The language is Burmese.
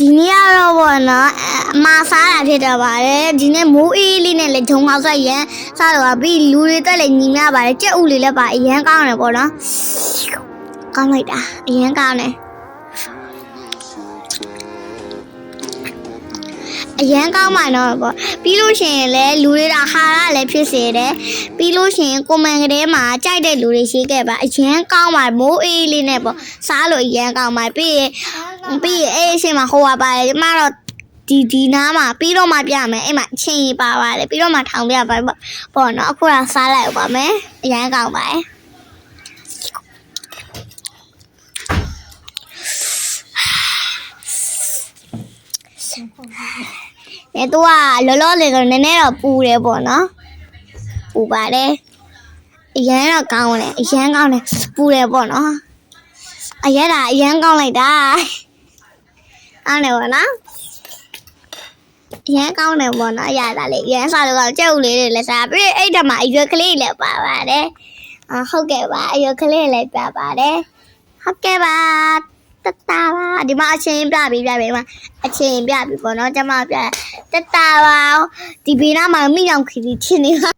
ဒီနေ့ကတော့ဘောနော်မာစားတာဖြစ်တော့ပါတယ်ဒီနေ့မိုးအေးလေးနဲ့လေဂျုံအောင်ဆက်ရန်စားတော့ပြီးလူတွေတက်လေညီမြပါတယ်ကြက်ဥလေးလည်းပါအရန်ကောင်းတယ်ပေါ့နော်ကောင်းလိုက်တာအရန်ကောင်းတယ်အရန်ကောင်းမှတော့ပေါ့ပြီးလို့ရှိရင်လည်းလူတွေဟာရလည်းဖြစ်စေတယ်ပြီးလို့ရှိရင်ကွန်မန်ကလေးမှာကြိုက်တဲ့လူတွေရှိခဲ့ပါအရန်ကောင်းပါမိုးအေးလေးနဲ့ပေါ့စားလို့အရန်ကောင်းပါပြီးအေးအရှင်မှာဟိုပါပါတယ်ကျမတော့ဒီနားမှာပြီးတော့မှပြမယ်အဲ့မှာချင်းရပါပါတယ်ပြီးတော့မှထောင်ပြပါပေါ့နော်အခုတော့စားလိုက်ပါမယ်အရန်ကောင်းပါတယ်သူကလောလောလေးတော့နည်းနည်းတော့ပူတယ်ပေါ့နော်ပူပါတယ်အရန်တော့ကောင်းတယ်အရန်ကောင်းတယ်ပူတယ်ပေါ့နော်အရတာအရန်ကောင်းလိုက်တာအားနေပေါ့နော်အရန်ကောင်းတယ်ပေါ့နော်အရတာလေးအရန်စားလို့ကြောက်လေးတွေလည်းစားပြီးအဲ့တမှာအရွက်ကလေးလည်းပါပါတယ်ဟုတ်ကဲ့ပါအရွက်ကလေးလည်းပြပါတယ်ဟုတ်ကဲ့ပါတတပါဒီမှာအချင်းပြပြီးမှာအချင်းပြပြီးပေါ့နော်ကျမပြတတပါဒီဘေးနားမှာမိအောင်ခီချင်းနေပါ